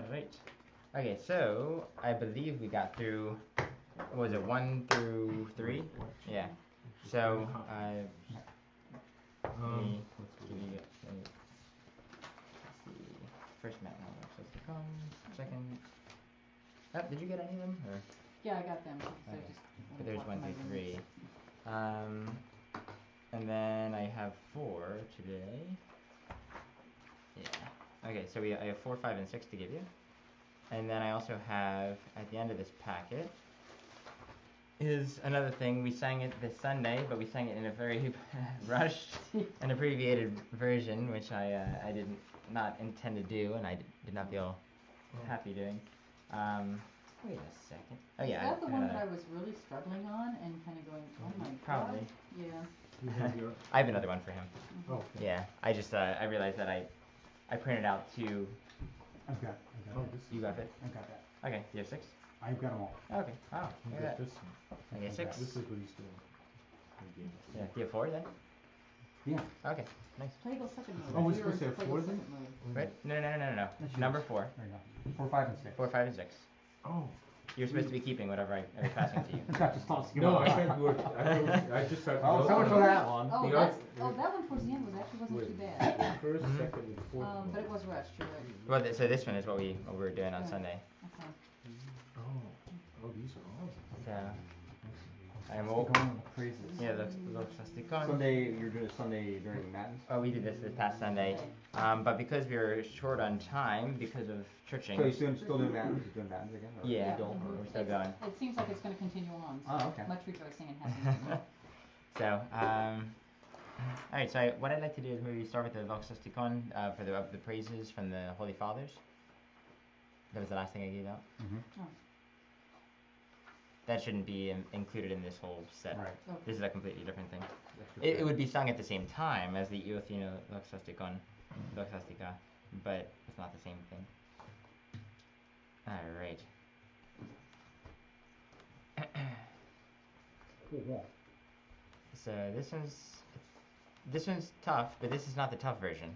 Alright. Okay, so I believe we got through, what was it, 1 through 3? Yeah. So, let me give you, let's see, first mountain supposed to come, second. Oh, did you get any of them? Or? Yeah, I got them. So Okay. just But there's 1 through 3. And then I have 4 today. Yeah. Okay, so I have 4, 5, and 6 to give you. And then I also have, at the end of this packet, is another thing. We sang it this Sunday, but we sang it in a very rushed and abbreviated version, which I did not intend to do, and I did not feel happy doing. Wait a second. Oh yeah. Is that the one that I was really struggling on and kind of going, oh my god? Probably. Yeah. You have your... I have another one for him. Mm-hmm. Oh, okay. Yeah, I just I realized that I printed out 2. I've got this. You got it? I've got that. Okay, you have 6? I've got them all. Okay, wow, look at that. This one. Okay, 6. This is what he's doing. Yeah, do you have 4 then? Yeah. Okay, nice. Play the second mode. Oh, we're supposed to have 4 then? Wait, no. Number 4. There you go. 4, 5, and 6. 4, 5, and 6. Oh. You're supposed to be keeping whatever I was passing to you. Just toss it. No, I thought you were. I just thought. Oh, so much for that one. Oh, The that one towards the end wasn't too bad. The first, second, and fourth. But it was rushed, you're right. Well, so this one is what we were doing on Sunday. Okay. Oh, these are all. So, I'm going praises. yeah, Doxastica. Sunday, you're doing Sunday during Matins? Oh, we did this past Sunday. But because we were short on time because of churching. So you're still doing Matins? You're doing Matins again? Or Yeah, still, we're still going. It seems like it's going to continue on. So oh, okay. much rejoicing and happiness. So, alright, so what I'd like to do is maybe start with the Doxasticon for the praises from the Holy Fathers. That was the last thing I gave out. Mm-hmm. Oh. That shouldn't be included in this whole set. Right. Okay. This is a completely different thing. It would be sung at the same time as the Eothinon Doxastica, but it's not the same thing. Alright. Cool. So this one's tough, but this is not the tough version.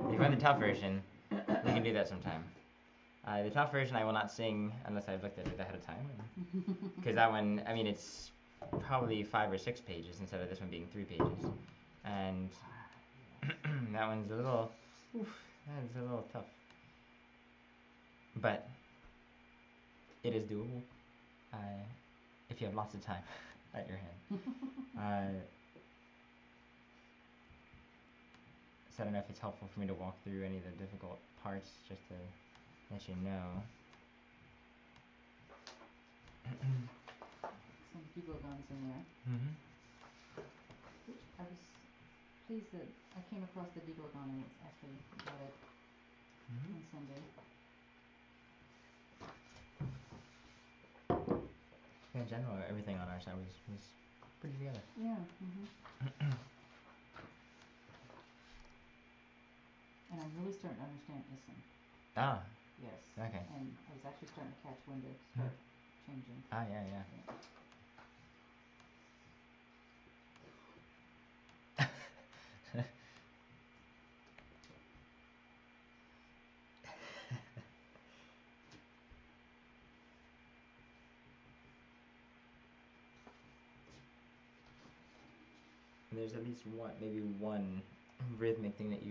If you want the tough version, we can do that sometime. The tough version I will not sing unless I've looked at it ahead of time. Because that one, I mean, it's probably 5 or 6 pages instead of this one being 3 pages. And that one's a little, that's a little tough. But it is doable if you have lots of time at your hand. So I don't know if it's helpful for me to walk through any of the difficult parts just to let you know. Some Gigogons in there. Mm-hmm. Which I was pleased that I came across the Gigogon and it's actually got it on Sunday. In general, everything on our side was pretty together. Yeah. And I'm really starting to understand Isin. Ah. Yes. Okay. And I was actually starting to catch when to start changing. Ah, yeah. There's at least maybe one rhythmic thing that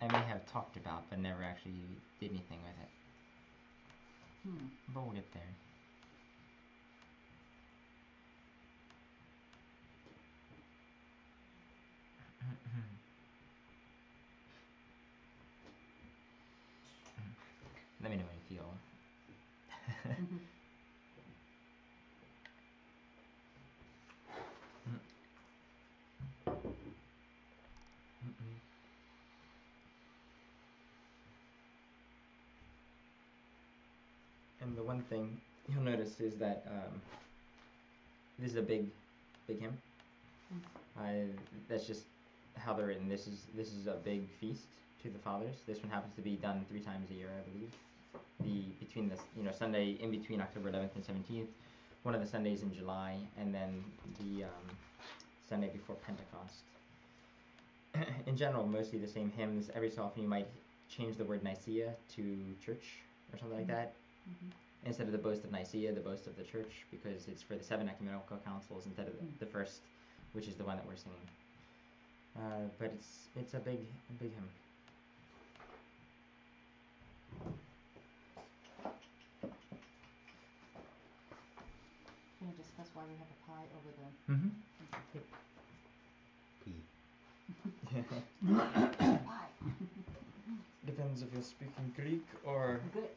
I may have talked about, but never actually did anything with it. But we'll get there. Let me know when you feel. And the one thing you'll notice is that this is a big hymn. That's just how they're written. This is a big feast to the fathers. This one happens to be done 3 times a year, I believe. Between the Sunday in between October 11th and 17th, one of the Sundays in July, and then the Sunday before Pentecost. In general, mostly the same hymns. Every so often you might change the word Nicaea to church or something like that. Mhm. Instead of the boast of Nicaea, the boast of the church, because it's for the 7 ecumenical councils instead of the first, which is the one that we're singing. But it's a big hymn. Can you discuss why we have a pie over the? Mm-hmm. Pie. Depends if you're speaking Greek or Good.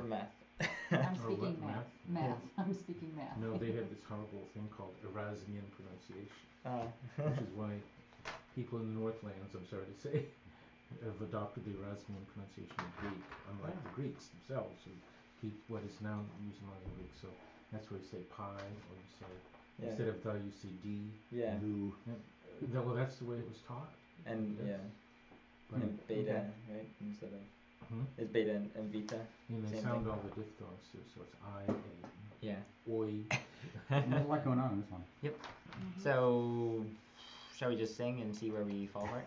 math. I'm Or speaking what, math. math? I'm speaking math. No, they have this horrible thing called Erasmian pronunciation, Uh, which is why people in the Northlands, I'm sorry to say, have adopted the Erasmian pronunciation of Greek, unlike the Greeks themselves, who keep what is now used among the Greeks. So that's where you say pi, or you say, instead of the, you see d. yeah. Lou. Well, that's the way it was taught. And That's- yeah. But, And beta, Okay. right? Instead of Mhm. it's beta and vita. And they Same sound thing. all the diphthongs too, so it's I, A, Yeah. oi. There's a lot going on in this one. Mhm. So, shall we just sing and see where we fall apart?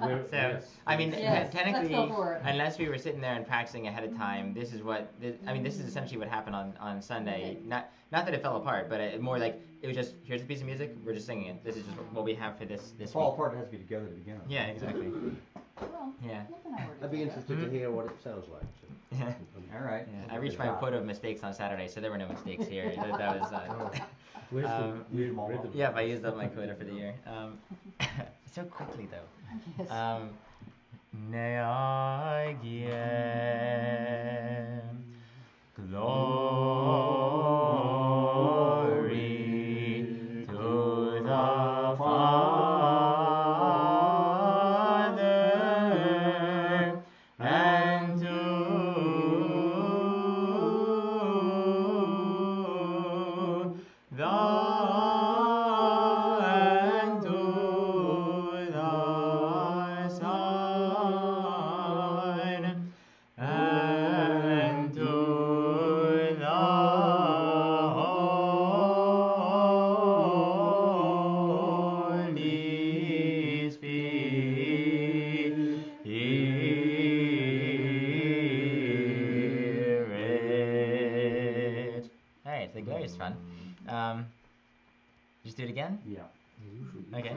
Where- So, yes, I mean, yes. Yes, technically, let's go for it. unless we were sitting there and practicing ahead of time, this is what this is essentially what happened on Sunday. Okay. Not that it fell apart, but more like it was just here's a piece of music, we're just singing it. This is just what we have for this Fall week. apart, it has to be together to begin with. Yeah, exactly. Well, Yeah. Nick and I were I'd be together. interested to hear what it sounds like. So. Yeah. All right. I reached my quota of mistakes on Saturday, so there were no mistakes here. That was. Where's Um, the weird them all rhythm? Yeah, I used up my quota for the year. So quickly though. Yes. Neagiem glory to the Father and to the and to the Son and to the Holy Spirit. All right, the glorious fun. Just do it again. Yeah. Usually. Okay.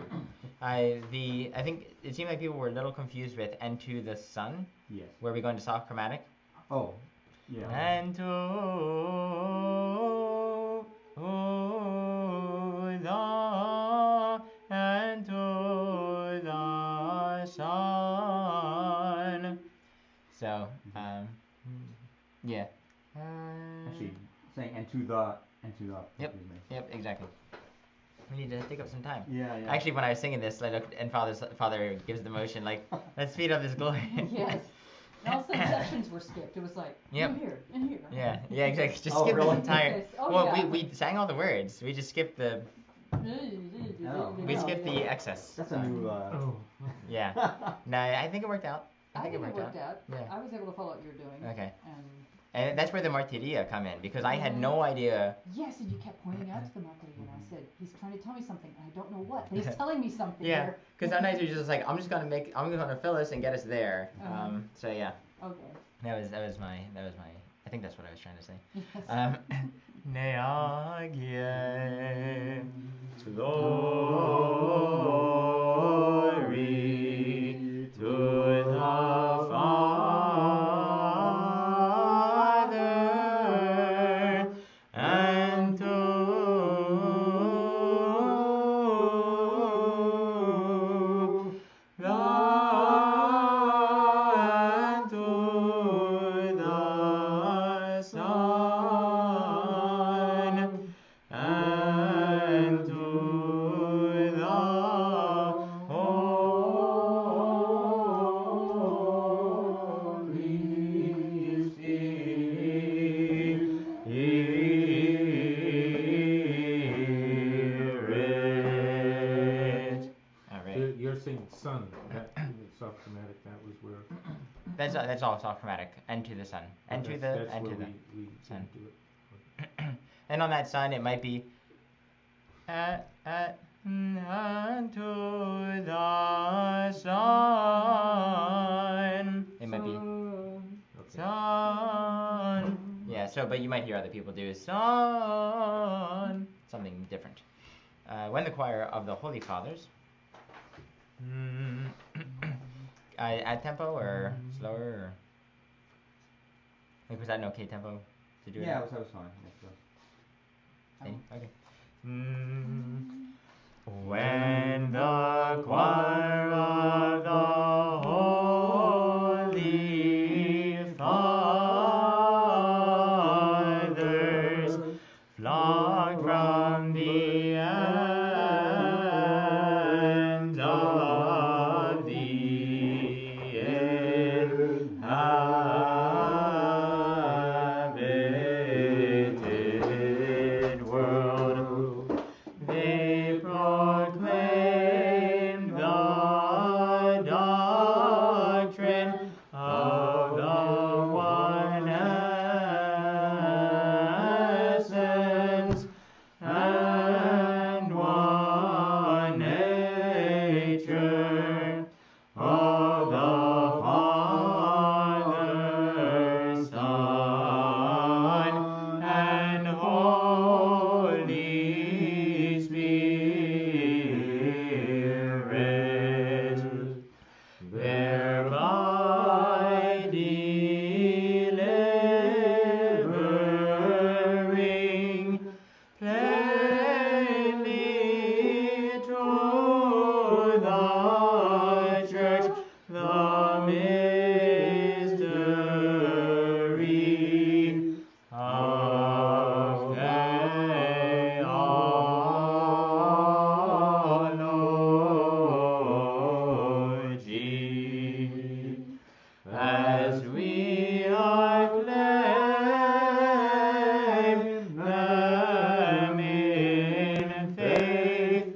I think it seemed like people were a little confused with "and to the Sun." Yes. Where are we going to soft chromatic? Oh. Yeah. And to the and to the Son. So yeah. Actually, saying and to the. Yep. Yep. Exactly. We need to take up some time. Yeah, yeah. Actually, when I was singing this, I looked, and Father gives the motion like, "Let's speed up this glory." Yes. And all sections were skipped. It was like, Yep. in here, in here. Yeah, exactly. Just Oh, skip really? the entire. Yes. Oh, well, yeah. we sang all the words. We just skipped the. We skipped the excess. That's a new. Oh. Yeah. No, I think it worked out. I think it worked out. Yeah. I was able to follow what you were doing. Okay. And And that's where the martiria come in because I had no idea. yes, and you kept pointing out to the marketing, and I said, he's trying to tell me something, and I don't know what, but he's telling me something Yeah, here. because sometimes you're just like, I'm gonna fill this and get us there. Uh-huh. So yeah, Okay. that was my. I think that's what I was trying to say. Yes. Neagie glory to the Father and to the and to the Son and to the Holy Spirit. All right. You're saying sun, that soft chromatic, that was where. That's all soft chromatic. And to the Son. And to the that's and where to the. we sun. didn't do it. And on that Son, it might be and to the sun. It might be sun. Yeah, so, but you might hear other people do sun, something different. When the choir of the Holy Fathers, add tempo or slower, or like, was that an okay tempo to do it? Yeah, that was fine. Okay. When the choir of the Holy Fathers flock from the ends of the inhabited world, they proclaim the doctrine of the one essence and one nature of the Father, Son, and Holy Spirit, thereby delivering plainly to the Church the mystery of theology, as we acclaim them in faith.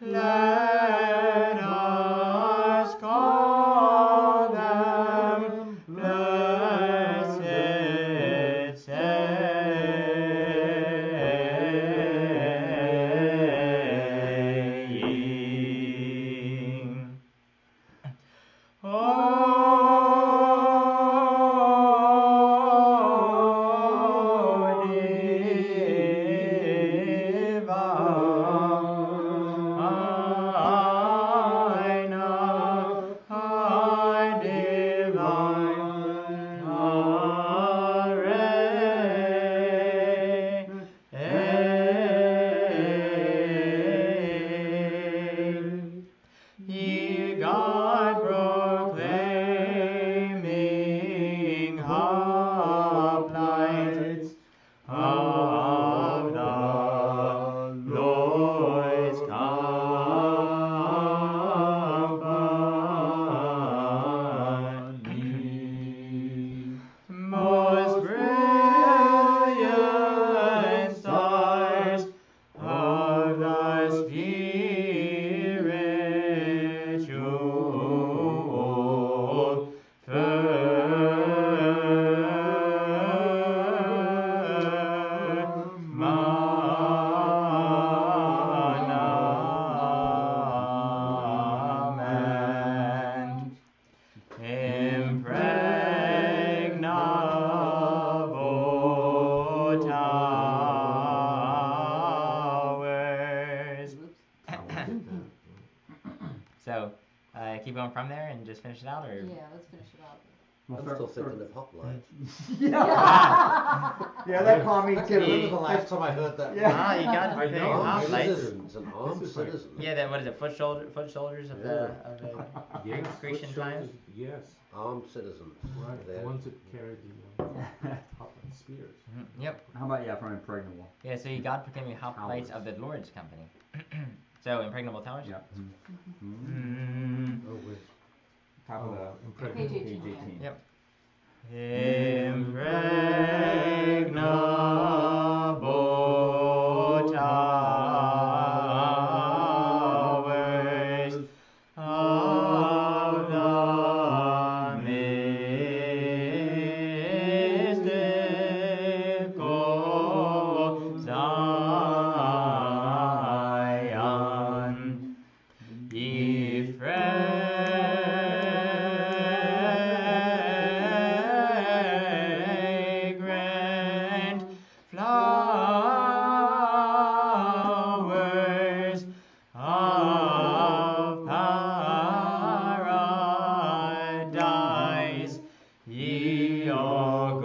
Let us call them blessed saying. O Ye God proclaiming hoplites of the Lord's company, most brilliant stars of the spiritual firmament, impregnable towers. So, keep going from there and just finish it out, or? Yeah, let's finish it out. We'll I'm start- still start- thinking of hoplites. Yeah, that caught me I too. can't remember the last time I heard that. Yeah. Ah, you got I the know. Armed hoplites. citizens and armed This is like- citizens. Yeah, that, what is it, foot soldiers of the Yes, Grecian foot times? soldiers, yes, Armed citizens. right, the There. ones that carried the hoplite spears. Yep. How about, from impregnable? Yeah, so you God proclaiming hoplites of the Lord's company. So impregnable towers. Yeah. Mm. Oh, wait. Top of the impregnable. Page 18. page 18. Yep. Impregnable towers of the mystical Zion, your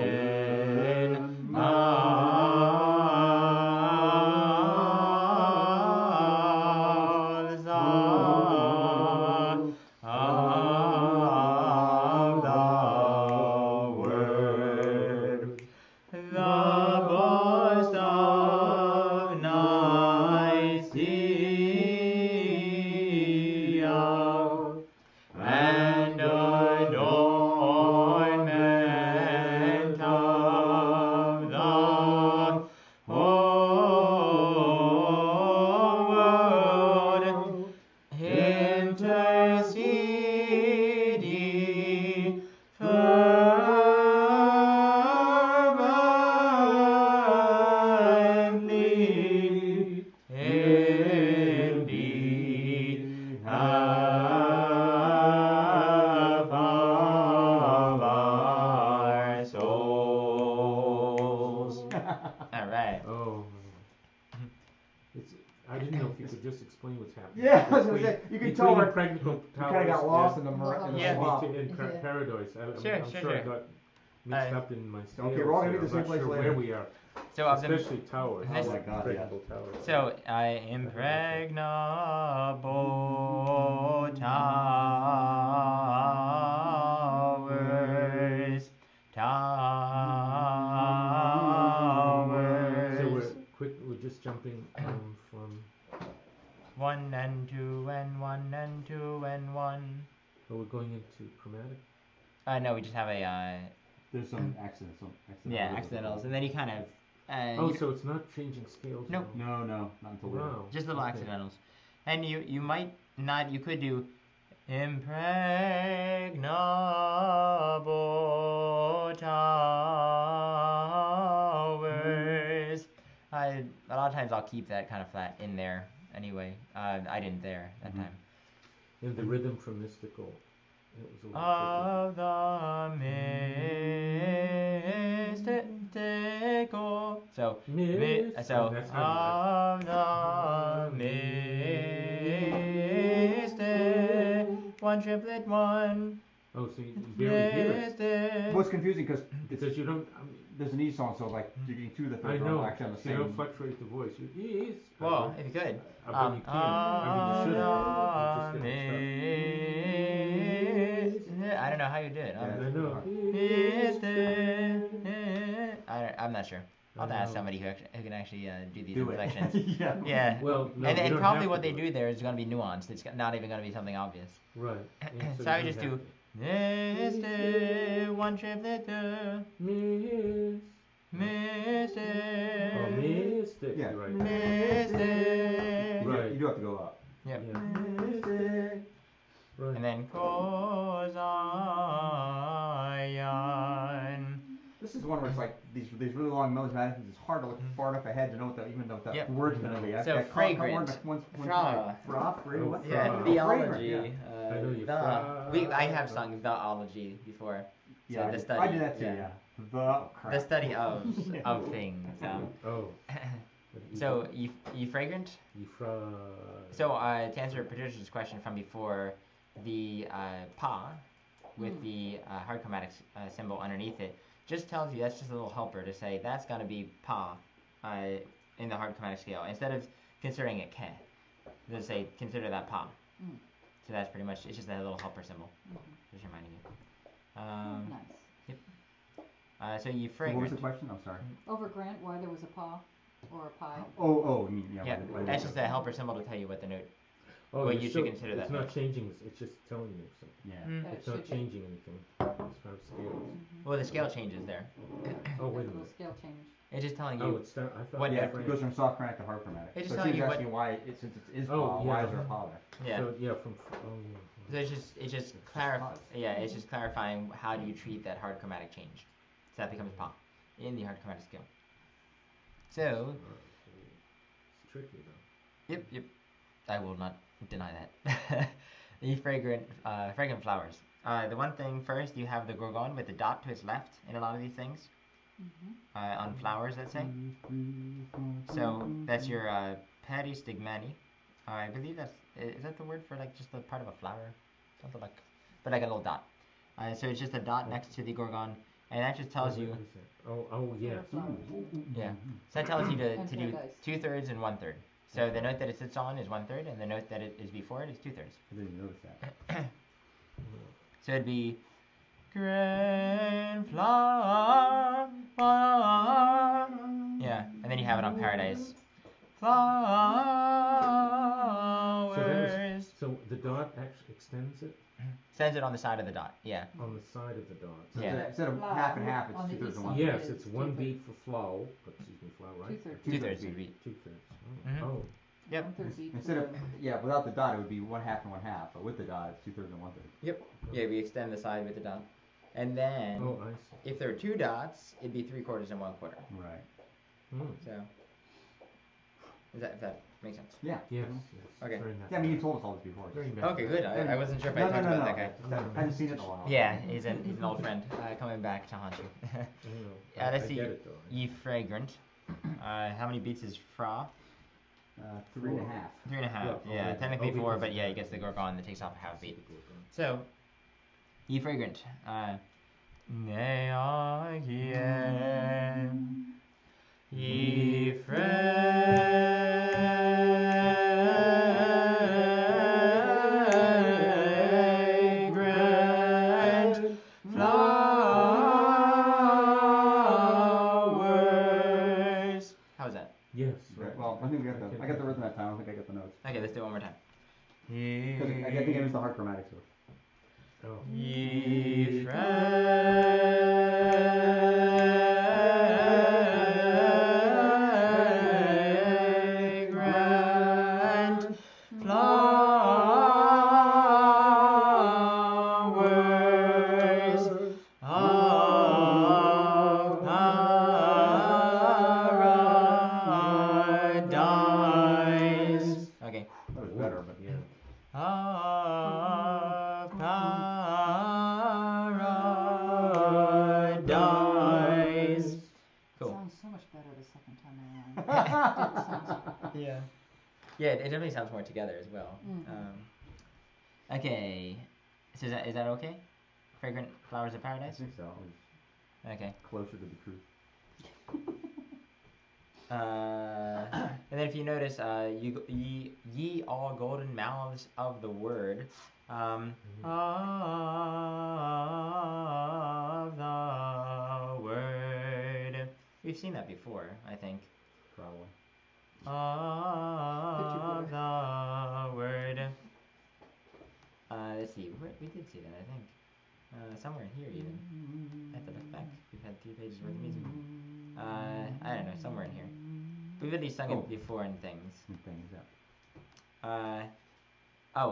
golden mouths of the word, the boast of Nicaea, and adornment of the whole world, interceding fervently in behalf of our souls. All right. Oh. It's. I didn't know if you could just explain what's happening. Yeah, I was gonna say, you can tell Between we're, impregnable you kind of got towers lost and- in the Yeah. swamp. in Yeah. paradise. I'm Sure, I sure. got mixed up in my scales. Okay, we're all gonna be there. at the I'm same not place sure later. where we are, So of them, especially towers. Oh my God, yeah. Impregnable towers. so impregnable towers, towers. So we're just jumping from. 1 and 2 and 1 and 2 and 1. Oh, we're going into chromatic. No, we just have a There's some accidents. yeah, accidentals, and then you kind of Oh, you- so it's not changing scales. Nope. at all. No, not until later. Wow. just little okay. accidentals, and you might not. You could do impregnable towers. A lot of times I'll keep that kind of flat in there anyway. I didn't there that Mhm. time. And the rhythm from mystical. It was a little Of the mystical. So, tricky. so That's not of the mystic, one triplet, one Oh, so you barely hear it. mystic. Well, it's confusing because Because you don't. there's an E song, so like you're getting two of the I third know. are actually on the You don't same. fluctuate the voice. Yes. Well, if you could. I bet you can. I mean, you should. You just get I don't know how you did it. Yeah. I know. I'm not sure. I'll have to I ask know. somebody who can actually do these Do inflections. it. Yeah. Yeah. Well, no, and you don't probably have what to they do do it. there is going to be nuanced. It's not even going to be something obvious. Right. Yeah, So you I don't would just have do to. mystic, one triplet, Miss. mystic, Oh, mystic. Yeah. You're right. mystic. Right. You do have to go up. Yep. Yeah. Right. And then cosine. This is one where it's like these really long melodies. It's hard to look far enough ahead to know what the Yep. word's gonna be. So fragrant. One Fra. Fra. Fra. What? Yeah, Fra. theology. Fragrant, I know you The. I have sung theology before. Yeah, the I study. did that too. yeah. Yeah. The crap. The study of things. Oh. So you fragrant. So to answer Patricia's question from before, the pa with the hard chromatic symbol underneath it just tells you that's just a little helper to say that's gonna be pa in the hard chromatic scale instead of considering it ke. Just say consider that pa. Mm. So that's pretty much it's just that little helper symbol. Just reminding you. Nice. So you What was fragrant. the question? I'm sorry. Over Grant, why there was a paw or a pie? Oh, you mean yeah. Yeah, what- that's just a helper symbol to tell you what the note. Oh, Well, you're you should still- consider it's that not note. changing. It's just telling you something. Yeah. That It's it not should be. changing anything as far as scales. Well, the scale changes there. Oh, wait a There's a little minute. scale change. It's just telling Oh, you. it's down. I thought. What- Yeah, French. it goes from soft chromatic to hard chromatic. It's just So telling she's you what- asking why Oh, since it is yeah. why is there a pa there? Yeah. So yeah, from. Oh So it's just it's just clarifying how do you treat that hard chromatic change. So that becomes pa in the hard chromatic scale. So yeah. It's tricky though. yep. I will not deny that. The fragrant flowers. The one thing first, you have the gorgon with the dot to its left in a lot of these things. On flowers, let's say. So that's your peristigmani. I believe is that the word for like just the part of a flower? Something like, but like a little dot. So it's just a dot next to the gorgon, and that just tells you. What is that? Oh, yeah. Flowers. Yeah. So that tells you to And do paradise. 2/3 and 1/3. So the note that it sits on is 1/3, and the note that it is before it is 2/3. I didn't even notice that. So it'd be green flower. Yeah, and then you have it on paradise. Flowers. So the dot actually extends it Sends it on the side of the dot. Yeah. on the side of the dot. So Yeah. instead of Flower half and half, it's on the 2/3 east and side. 1/3. Yes, It's it's one 2/3. beat for flow. Excuse me, flow, right? 2/3. 2/3 would be. 2/3. Mhm. Oh, Yep. 1/3 beat. Instead of for without the dot, it would be 1/2 and 1/2, but with the dot, it's 2/3 and 1/3. Yeah, we extend the side with the dot, and then oh, I see. if there are 2 dots, it'd be 3/4 and 1/4. Right. So, if that makes sense? Yeah. Yes, Okay. yes. Very Yeah, I mean, you told us all this before. Very Okay, good. I wasn't sure if I talked about that guy. I haven't seen it in a while. Yeah, he's an old friend coming back to haunt you. Let's see. I get it though. Ye fragrant. How many beats is fra? 3.5. 3.5. Yeah, Yeah, okay. technically Oh, 4, because but yeah, he of gets the gorgon that takes off a half beat. Gorgon. So, ye fragrant. Neagien. Ye fragrant flowers. How was that? Yes. Right, well, I think I got the rhythm that time. I don't think I got the notes. Okay, let's do it one more time. 'Cause I think I missed the hard chromatics. So. Oh. Ye fragrant flowers of paradise. Okay. That was better, but Yeah. Of paradise. Cool. Sounds so much better the second time around. Yeah. Yeah, it definitely sounds more together as well. Mhm. Okay. So is that okay? Fragrant flowers of I paradise? think so. It was Okay. closer to the truth. And then if you notice, ye all golden mouths of the word, of the word. We've seen that before, I think. Probably. Of the word. Let's see, we did see that, I think. Somewhere in here even. I have to look back. We've had 3 pages worth of music. I don't know, somewhere in here. We've at least sung it before in things. Some things, yeah.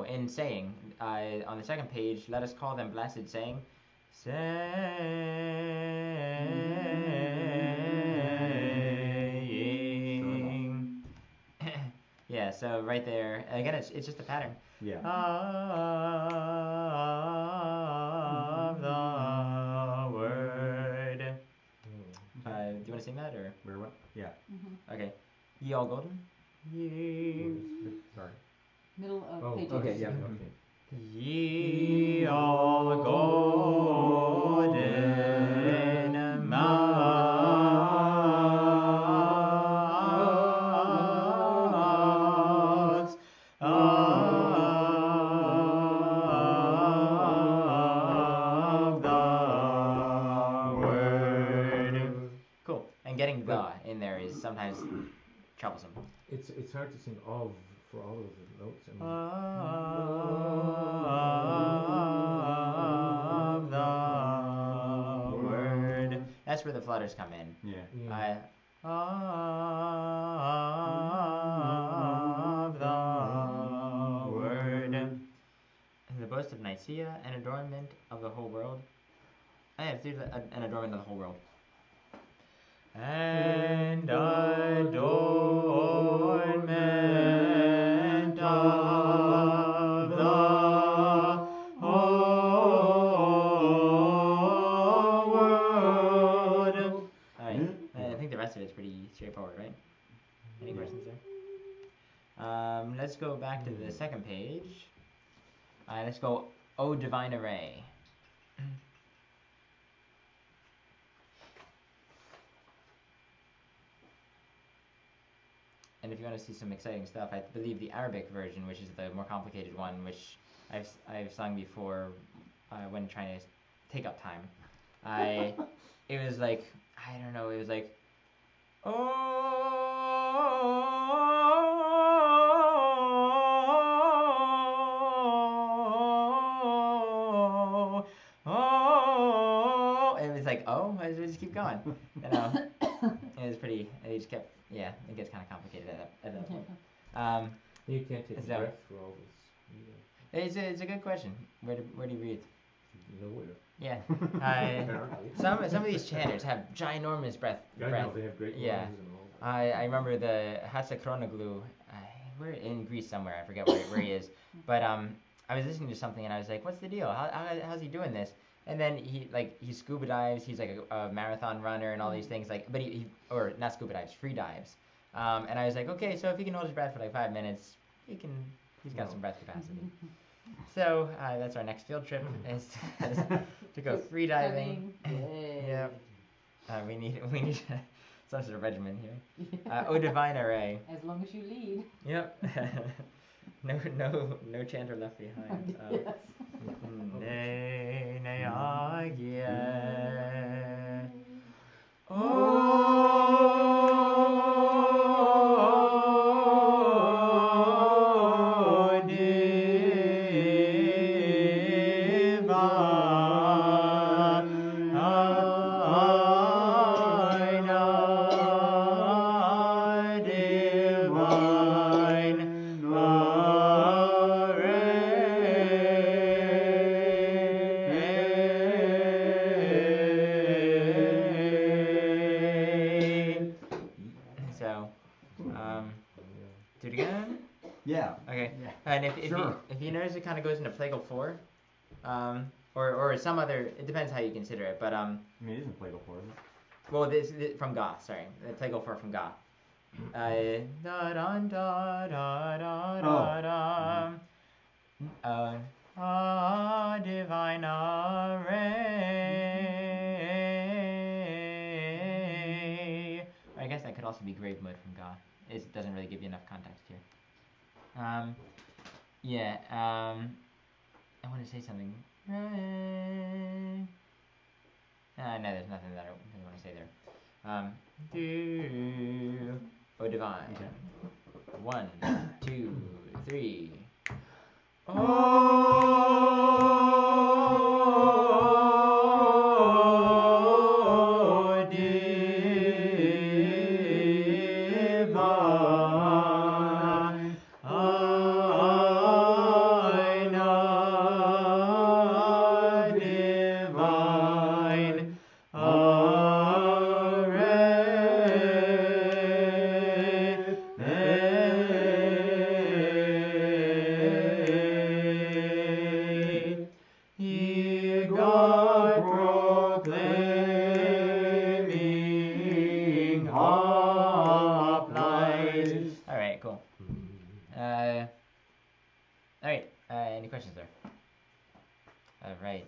In saying, on the second page, let us call them blessed, saying, saying. Yeah, so right there, again, it's just a pattern. Yeah. Of the word. Do you want to sing that, or? Where what? Yeah. Okay. Ye all golden? Ye. Sorry. Middle of Oh, page okay, 8. yeah. Okay. Ye all golden mouths of the word. Cool. And getting the in there is sometimes troublesome. It's hard to sing of for all of the notes. I mean, Of the word. That's where the flutters come in. Yeah. yeah. Of the word. The boast of Nicaea, an adornment of the whole world. Let's do an adornment of the whole world. And adornment of the whole world. Alright, I think the rest of it's pretty straightforward, right? Any questions there? Let's go back to the second page. Let's go, O divine array. And if you want to see some exciting stuff, I believe the Arabic version, which is the more complicated one, which I've sung before when trying to take up time. It was like, I don't know, it was like, oh, and it was like, oh, I just keep going. You know, it was pretty. It just kept. Yeah, it gets kind of complicated at that point. You can't take a So- breath through all this. It's a good question. Where do you breathe? Nowhere. Yeah. Apparently. Some of these chanters have ginormous breath. I know, they have great Yeah. lungs and all. I remember the Hasakronoglu. We're in Greece somewhere. I forget where he is. But I was listening to something and I was like, "What's the deal? How's he doing this?" And then he scuba dives. He's like a marathon runner and all these things. Like, but he or not scuba dives, free dives. And I was like, okay, so if he can hold his breath for like 5 minutes, he's got some breath capacity. So that's our next field trip is to go free diving. Yay. Yeah. We need some sort of regimen here. Oh, divine array. As long as you lead. Yep. no chanter left behind. Yes. Ne agie. Oh, So, do it again. Yeah. Okay. Yeah. And if Sure. you notice, it kind of goes into plagal 4, or some other. It depends how you consider it, but I mean, it isn't plagal 4, is it? well, this from Ga. Sorry, plagal 4 from Ga. Da da da da da da. Divine array. I guess that could also be grave mode from Ga. It doesn't really give you enough context here. Yeah. I want to say something. No, there's nothing that I really want to say there. Oh, divine. Okay. 1, 2, 3. Oh, divine. Divine array. Ye God proclaiming hoplites. All right, cool. All right. Any questions there? All right.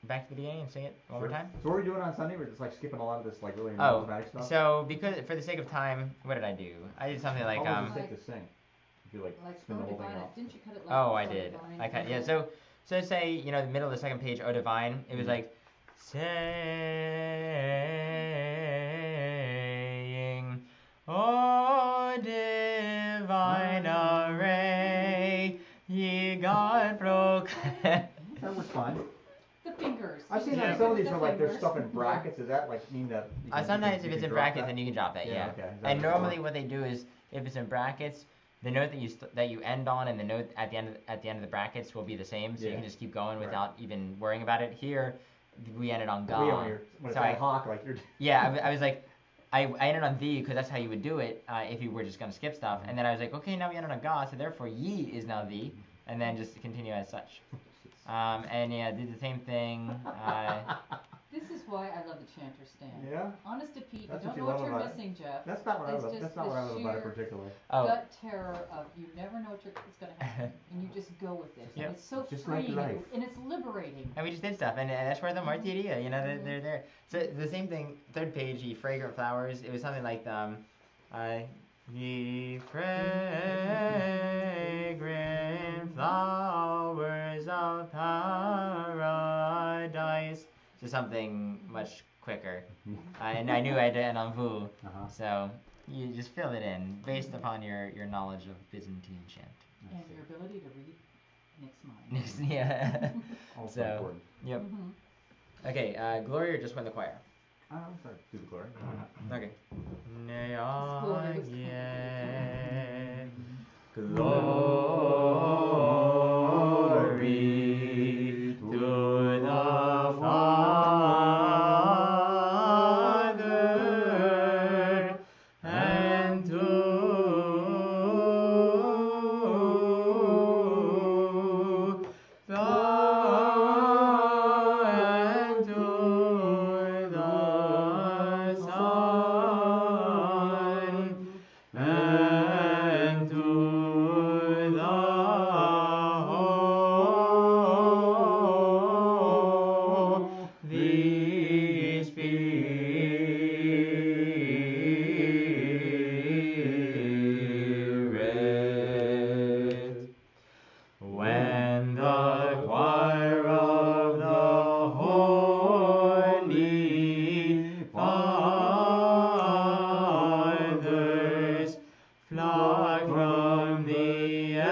Back to the beginning and sing it one more Sure. time. So what are we doing on Sunday? We're just like skipping a lot of this like really Oh, dramatic stuff. so because for the sake of time, what did I do? I did something like How long does it take to sing? If you like Like spin the whole thing divine, off. didn't you cut it like Oh, I so did. divine I cut. and Yeah. then- So say the middle of the second page, O divine. It was like saying, O divine array, ye God proclaim. That was fine. The fingers. I've seen Yeah. like some of these The are like there's fingers. stuff in brackets. Does that like mean that? You can- Sometimes you if it's can in drop brackets, that? then you can drop that. Yeah, Yeah. okay. Is that And what it's normally for? what they do is if it's in brackets, the note that you end on and the note at the end of the brackets will be the same, so you Yeah. can just keep going Right. without even worrying about it. Here, we ended on Yeah, ga. when it's So ad hoc, like you're. Yeah, I was like, I ended on thee because that's how you would do it if you were just gonna skip stuff. And then I was like, okay, now we ended on ga, so therefore ye is now thee, and then just continue as such. And yeah, did the same thing. This is why I love the enchanter stand. Yeah. Honest to Pete, That's you what don't you know what love you're about it. missing, Jeff. That's not what I It's love. just That's not the what I love about it sheer particularly. Oh, gut terror of you never know what's going to happen, and you just go with it. Yep. And it's so Just like freeing, life. and it's liberating. and we just did stuff, and that's where the martiria, you know, Mhm. they're there. So the same thing, third page, ye fragrant flowers. It was something like ye fragrant flowers of paradise. So something much quicker. And I knew I had to end on vous, Uh-huh. so you just fill it in based upon your knowledge of Byzantine chant. And your ability to read Nick's mind. Yeah. Also So- important. Yep. Mhm. Okay, Gloria just went the choir. I'm sorry. Do the glory. Okay. Nay, Glory was yeah. Glory to the Father and to the and to the Son and to the Holy Spirit. When the choir of the Holy Fathers flock from the ends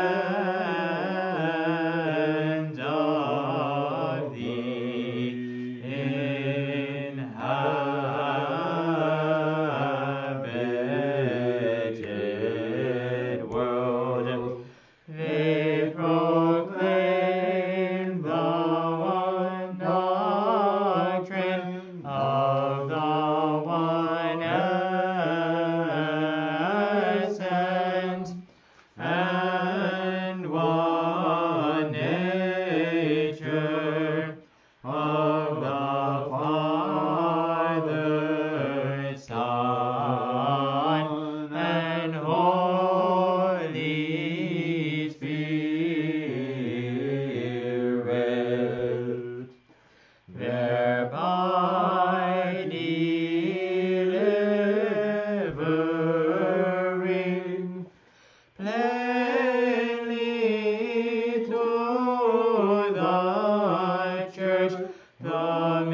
of the inhabited world, they proclaim the one doctrine of the one essence and one nature of the Father, Son, and Holy Spirit, thereby delivering plainly to the church the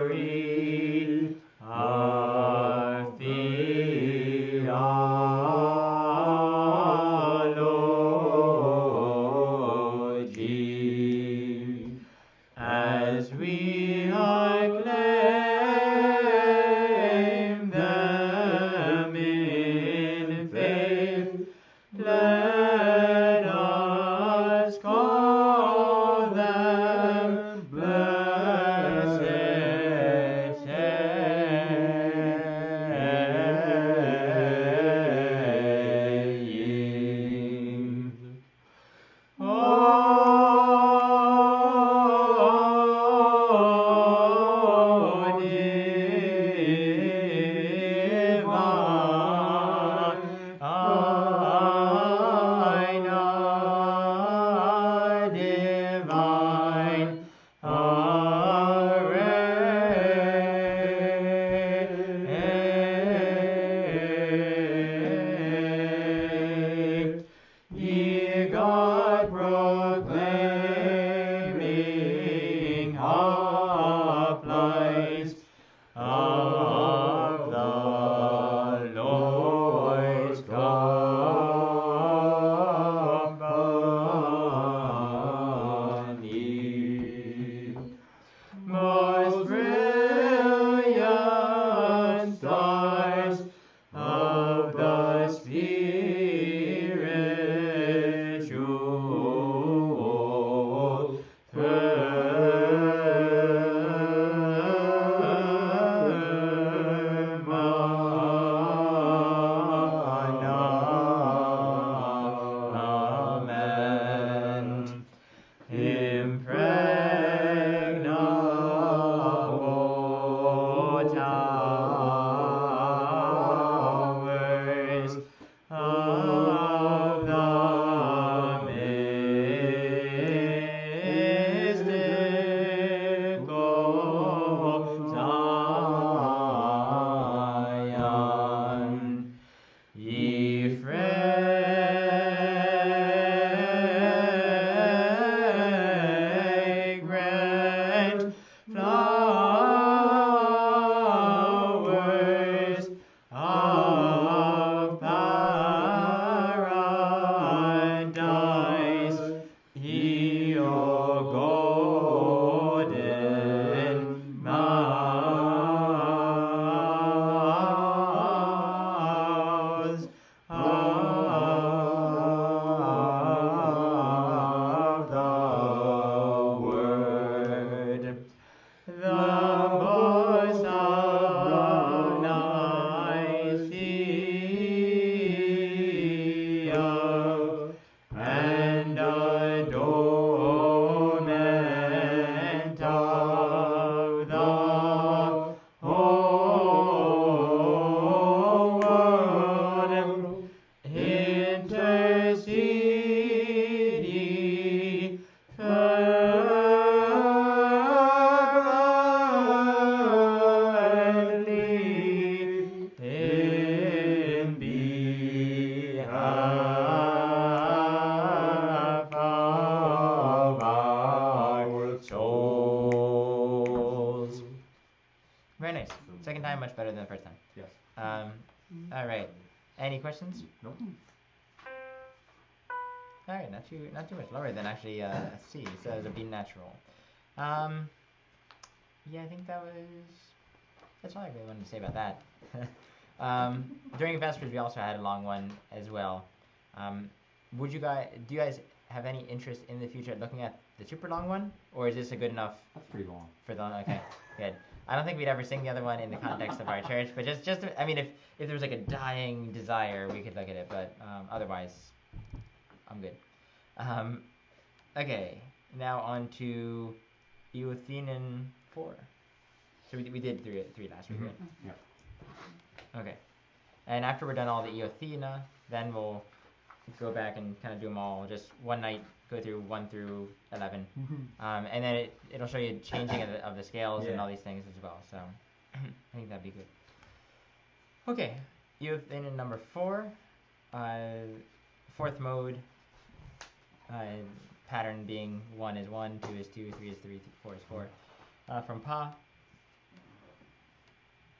mystery of theology, as we acclaim them in faith. Let us call them blessed sayings. Very nice. Second time much better than the first time. Yes. All right. Any questions? Nope. All right, not too much lower than actually C. It says a B natural. Yeah, I think that's all I really wanted to say about that. During Vespers, we also had a long one as well. Do you guys have any interest in the future at looking at the super long one, or is this a good enough That's pretty long. for the okay, good. I don't think we'd ever sing the other one in the context of our church, but just I mean, if there was like a dying desire, we could look at it, but otherwise, I'm good. Okay, now on to Eothinon 4. So we did three last week, right? Yeah. Okay. And after we're done all the Eothina, then we'll go back and kind of do them all. Just one night, go through 1 through 11. And then it'll show you changing of the scales and all these things as well. So I think that'd be good. Okay. Eothinon number 4. Fourth mode. Pattern being 1 is 1, 2 is 2, 3 is 3, 4 is 4. From Pa.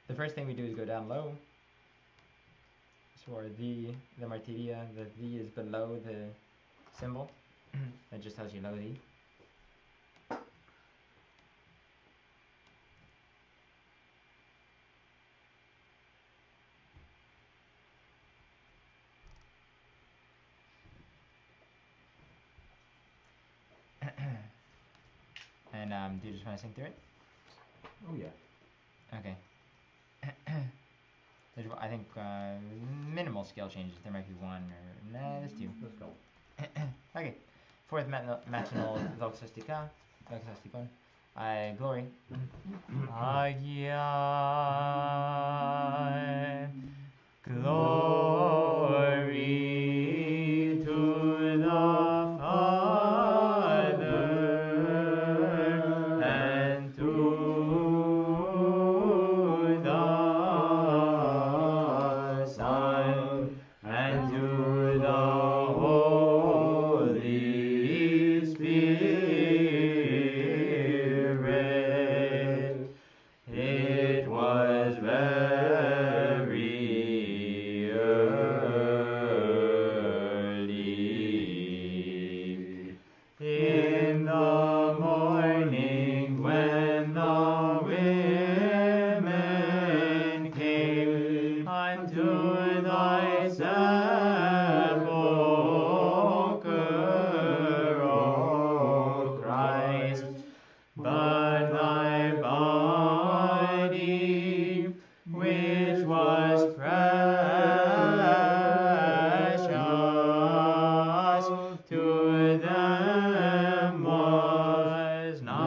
The first thing we do is go down low. So for the martiria, the V is below the symbol. That just tells you low D. And do you just want to sing through it? Oh yeah. Okay. I think minimal scale changes. There might be 1 or nah, there's 2. Let's go. Okay. Fourth matinal Doxastica. Doxasticon. Glory. Agia. Glory to the Father and to the Son and to the Holy Spirit. It was very early in the morning when the women came unto thy sepulchre, O Christ, but thy body, which was precious to them, was not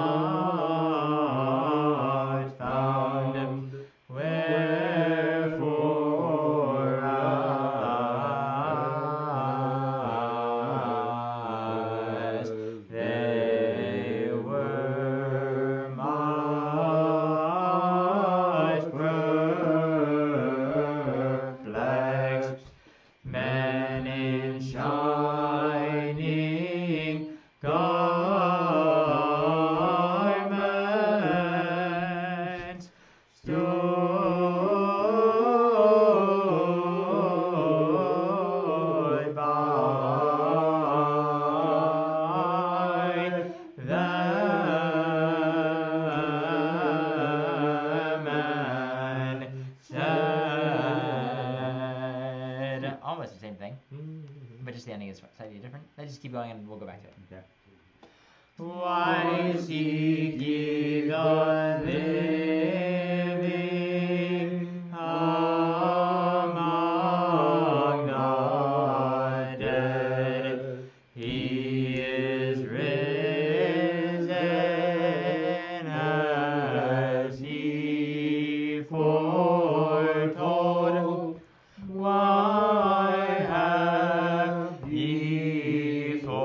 found. Wherefore as they were much perplexed, men in shining garments stood by them and said almost the same thing, but just the ending is slightly different. Let's just keep going and we'll go back to it. Okay. Why seek ye the living among the dead? He is risen as he foretold. Why have ye forgotten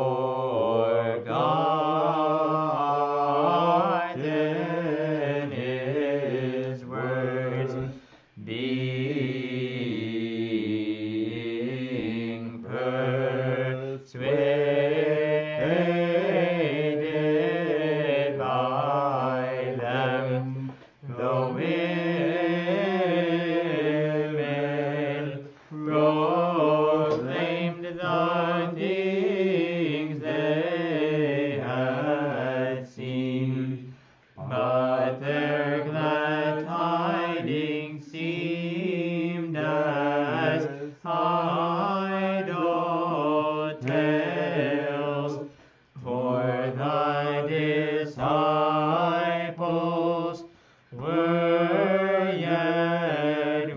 disciples were yet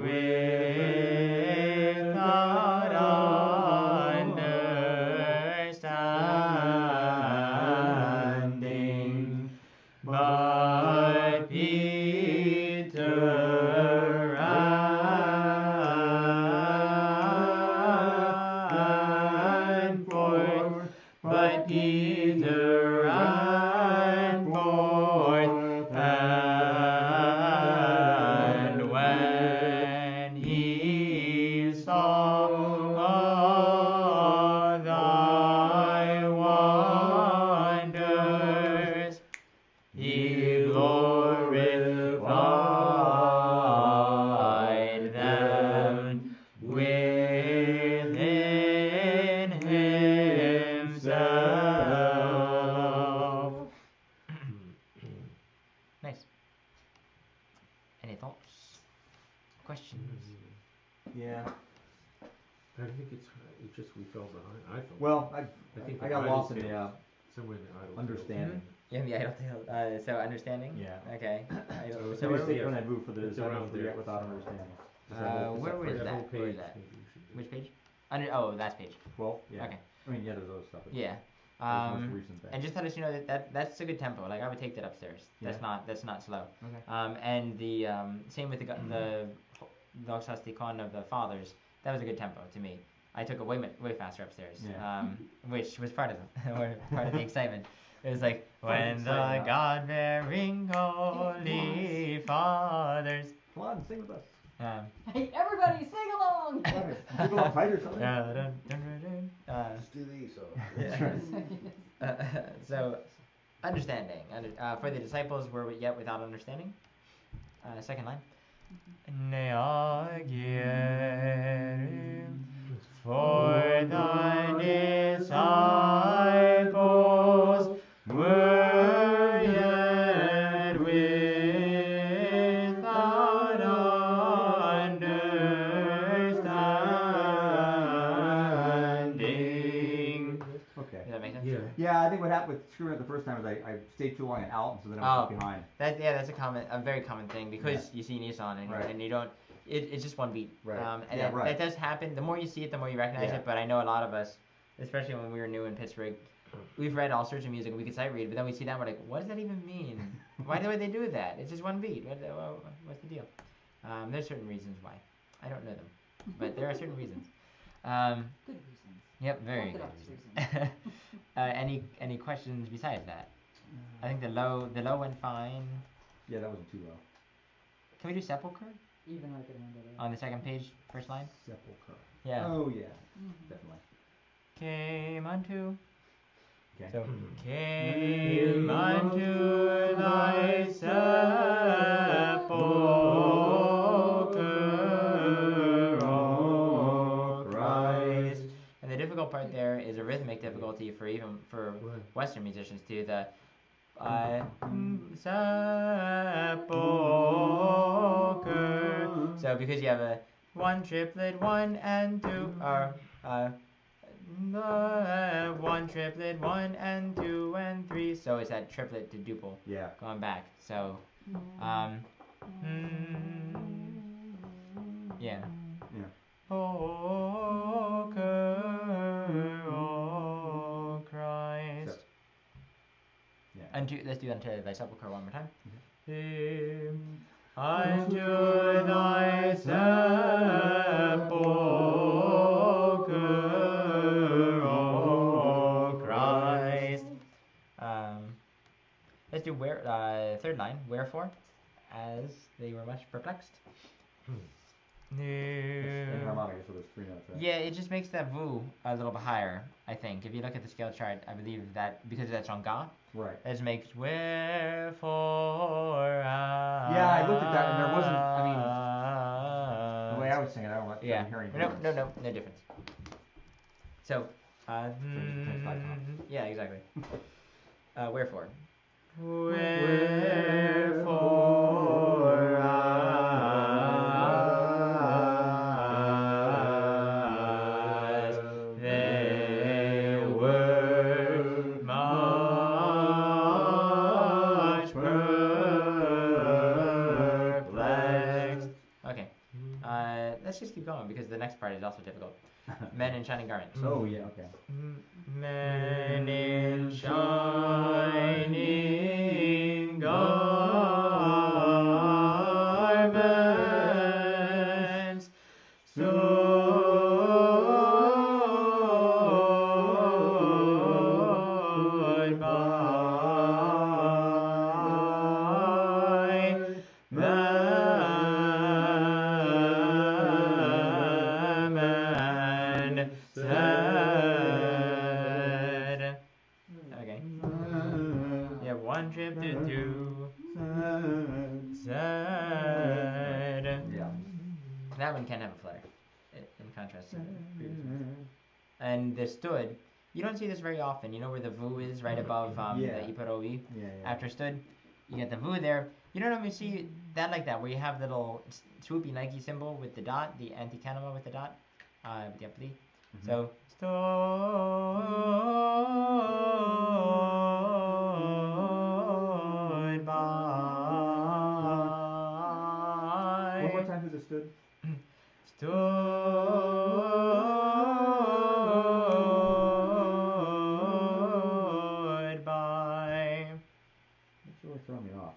without understanding, but Peter ran forth, but Peter ran forth, and when he saw thy wonders, he glorified them within himself. Nice. Any thoughts? Questions? Yeah. I think it's just we fell behind. I fell. Well, think I the got idle lost in the tales, somewhere in the idle tales. understanding. Yeah, the idle tale. So understanding. Yeah. Okay. So So where we were we? when I moved for the It's around disciples there. yet without understanding. Where was That that? whole Where was page, that? maybe we should do. Which page? Last page. 12? Yeah. Okay. I mean, yeah, there's other stuff. But Yeah. there's most recent thing. And just to let you know that's a good tempo. Like I would take that upstairs. Yeah. That's not slow. Okay. And the same with the Doxastica of the fathers. That was a good tempo to me. I took it way faster upstairs. Yeah. Which was part of the excitement. It was like when the excitement, huh? God-bearing Holy Fathers. Come on, sing with us. Hey, everybody, sing along! People on fight or something? Just do these. So. That's right. So, understanding. For the disciples were yet without understanding. Second line. Neagerim, for the disciples were yet without understanding. Okay. Does that make sense? Yeah. Yeah, I think what happened with screwing up the first time is I stayed too long and out, and so then I was behind. That's a very common thing because you see Nissan and, Right. and you don't. It's just one beat. Right. And Yeah, that does happen. The more you see it, the more you recognize Yeah. it. But I know a lot of us, especially when we were new in Pittsburgh, we've read all sorts of music and we could sight read, but then we see that and we're like, what does that even mean? Why do they do that? It's just one beat. What's the deal? There's certain reasons why. I don't know them, but there are certain reasons. Good reasons. Yep, very good Orthodox reasons. Any questions besides that? I think the low went fine. Yeah, that wasn't too low. Can we do sepulcher Even I could handle it. on the second page, first line? Sepulcher. Yeah. Oh, yeah. Mhm. Definitely. Came unto. Okay. So came unto thy sepulcher, O Christ. And the difficult part there is a rhythmic difficulty for Right. Western musicians too. The sepulcher. So because you have a one triplet, 1 and 2, or one triplet, 1 and 2 and 3. So it's that triplet to duple Yeah. going back. So yeah. Yeah. O Christ. Yeah. Let's do unto thy sepulchre one more time. Mm-hmm. Unto thy sepulchre, O Christ. Let's do third line. Wherefore, as they were much perplexed. And harmonic, so there's 3 notes, right? Yeah, it just makes that VU a little bit higher, I think. If you look at the scale chart, I believe that because that's on Ga, Right. it just makes wherefore. Yeah, I looked at that and there wasn't, I mean, the way I was singing, I don't like yeah. hearing No difference. So, just five times. yeah, exactly. Wherefore. Wherefore as they were much just keep going because the next part is also difficult. Men in shining garments. Oh yeah, okay. Men in shining garments stood by them and said. Okay. Yeah, one trip to two. Said. Yeah. That one can have a flutter, in contrast to the previous one. And the stood, you don't see this very often. You know where the vu is, right above Yeah. the iparoi? Yeah. After stood, you get the vu there. You don't normally see that like that, where you have the little swoopy Nike symbol with the dot, the anti-kanama with the dot, with the apli. Mhm. So, stood by. One more time through the stood. Stood by. That's really throwing me off.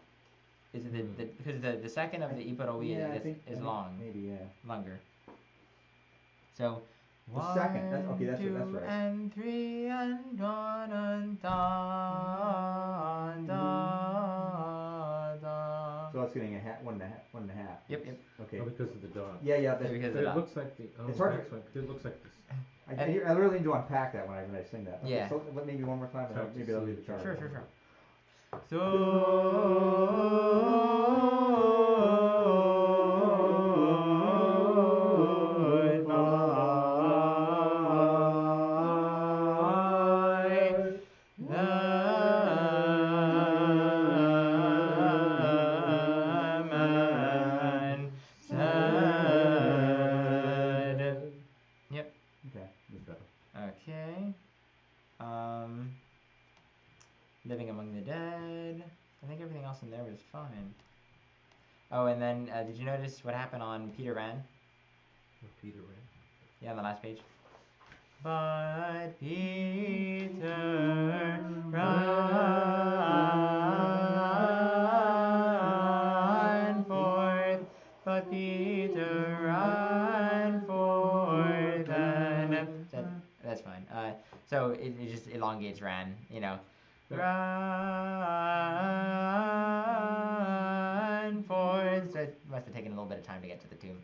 Is it because the second of the iparoi Yeah, I is think long, maybe, yeah. longer. So The second, that's okay. That's two right. and three and one and da da da. So that's getting a half, one and a half. Yep, yep. Okay. Oh, because of the dot. Yeah, Yeah, that's, because of But the it dot. looks like the. Oh, It's hard to- that's right. It looks like this. I really need to unpack that when I sing that. Okay, Yeah. So let maybe one more time. And Tough to maybe I'll see. leave the chart. Sure. Stood by them and said. Yep. Okay. That's better. Okay. Living among the dead. I think everything else in there was fine. Oh, and then did you notice what happened on Peter Ran? Peter Ran. Yeah, on the last page. But Peter ran forth. But Peter ran forth. And that's fine. So it just elongates ran. You know. Run forth. So it must have taken a little bit of time to get to the tomb.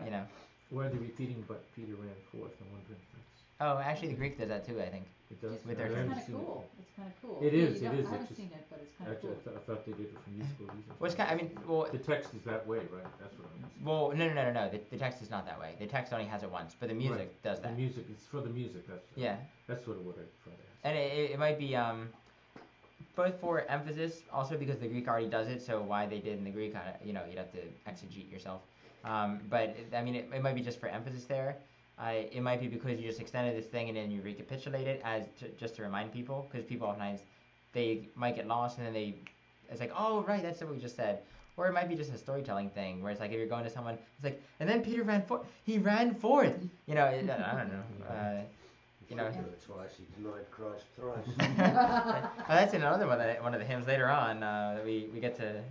You know. Why are they repeating but Peter ran forth? I'm wondering if that's. Oh, actually, the Greek does that too. I think. It does. With I their haven't It's seen kind of it. cool. It's kind of cool. It Yeah, is, you it don't- is, I haven't it's seen it, but it's kind I, of cool. I thought they did it for musical reasons. Well, it's kind. I mean, well, The text is that way, right? That's what I'm saying. well, no. The text is not that way. The text only has it once, but the music does that. The music, it's for the music. That's Yeah, That's sort of what I tried to ask. and it might be both for emphasis, also because the Greek already does it. So why they did in the Greek, you'd have to exegete yourself. But I mean, it might be just for emphasis there. It might be because you just extended this thing and then you recapitulate it as just to remind people, because people oftentimes they might get lost and then it's like, oh right, that's what we just said. Or it might be just a storytelling thing where it's like if you're going to someone, it's like, and then Peter ran forth. He ran forth. You know, I don't know. You know. Twice he denied Christ thrice. That's another one of the hymns later on that we get to.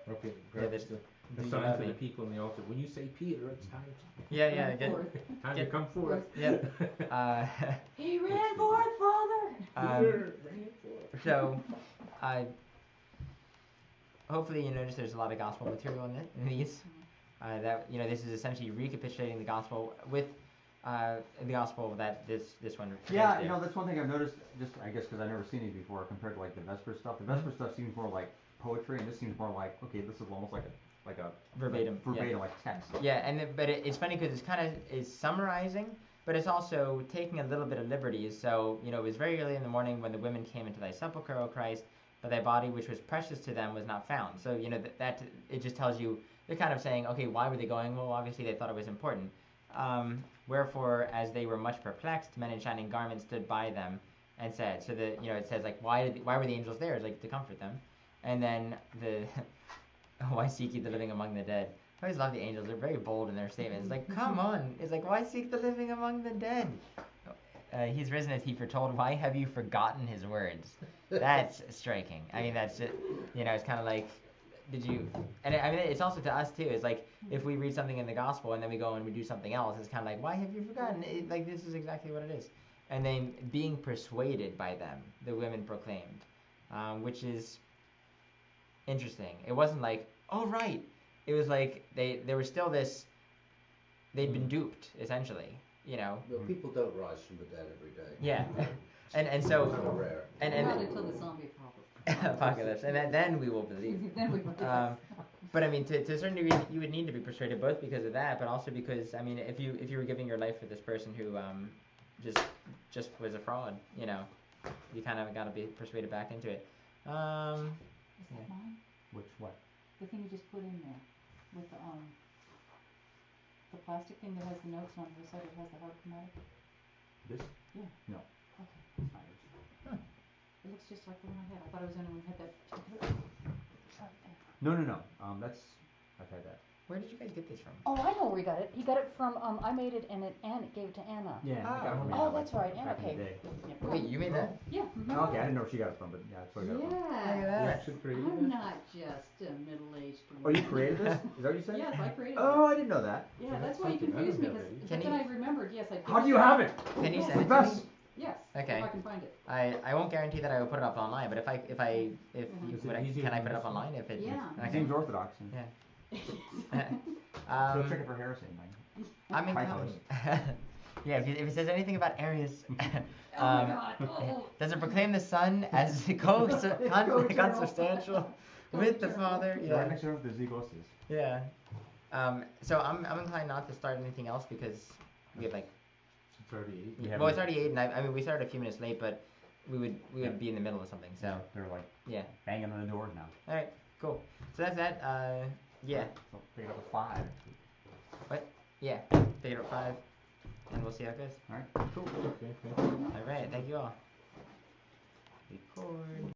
Okay, Yeah, grab there's the the sign to lovely- the people in the altar. When you say Peter, it's time Yeah, Ran forth. to Get- come forth. yeah. He ran forth, Father. Peter ran forth. So, hopefully you notice there's a lot of gospel material in these. That this is essentially recapitulating the gospel with the gospel that this one. Yeah, presents there. that's one thing I've noticed. Just I guess because I've never seen these before compared to like the Vesper stuff. The Vesper stuff seems more like poetry, and this seems more like this is almost like a Verbatim, yeah. like text. Yeah, but it's funny because it's kind of is summarizing, but it's also taking a little bit of liberties. So it was very early in the morning when the women came into thy sepulchre, O Christ, but thy body, which was precious to them, was not found. So that it just tells you they're kind of saying, okay, why were they going? Well, obviously they thought it was important. Wherefore, as they were much perplexed, men in shining garments stood by them and said. So that it says like why were the angels there? It's like to comfort them, and then the why seek ye the living among the dead? I always love the angels. They're very bold in their statements. It's like, come on. It's like, why seek the living among the dead? He's risen as he foretold. Why have you forgotten his words? That's striking. I mean, that's it. You know, it's kind of like, did you? And I mean, it's also to us too. It's like if we read something in the gospel and then we go and we do something else. It's kind of like, why have you forgotten? Like this is exactly what it is. And then being persuaded by them, the women proclaimed, which is interesting. It wasn't like, oh right. It was like there was still this. They'd been duped essentially. You know. Well, people don't rise from the dead every day. Yeah. And so. It's so rare. And Not until the zombie apocalypse, and then we will believe. Then we will. But I mean, to a certain degree, you would need to be persuaded both because of that, but also because I mean, if you were giving your life for this person who just was a fraud, you know, you kind of got to be persuaded back into it. Is that mine? Which what? The thing you just put in there with the plastic thing that has the notes on the side that has the hard chromatic. This? Yeah. No. Okay. It's not yours. It looks just like the one I had. I thought it was the only one that had that particular. No. That's I've had that. Where did you guys get this from? Oh, I know where he got it. He got it from I made it and Anna gave it to Anna. Yeah. Oh. I got one. Oh, that's right. Anna, Back in the okay. day. Wait, you made that? Yeah. Okay, I didn't know where she got it from, but yeah, that's where I got it from. Look at Yeah. that. You actually created I'm it? not just a middle-aged woman. Oh, you created this? Is that what you said? Yes, I created Oh, it. I didn't know that. Yeah, that's That's why you something I confused me. don't have But Can then you- I remembered. Yes, I did. How do you have it? Can you Yes. send The it to me? best. Yes. Okay. If I can find it. I won't guarantee that I will put it up online, but if Mhm. you, Is it would I, easier can I than put it up this one? online if it? Yeah. It seems orthodox. Yeah. Go check it for heresy. Like. I'm in Typos. Yeah, if it says anything about Arius, Oh my God. Oh. does it proclaim the Son as consubstantial with the Father? Right Yeah. next to the Zegoses. Yeah. So I'm inclined not to start anything else because we have like It's already 8. Yeah, well it's already 8 and I mean we started a few minutes late but we would be in the middle of something so They're like yeah. banging on the doors now. All right, cool. So that's that. Yeah. So pick it up at 5. Yeah. Pick it up 5, and we'll see how it goes. All right. Cool. Okay, thank you. All right. Thank you all. Record.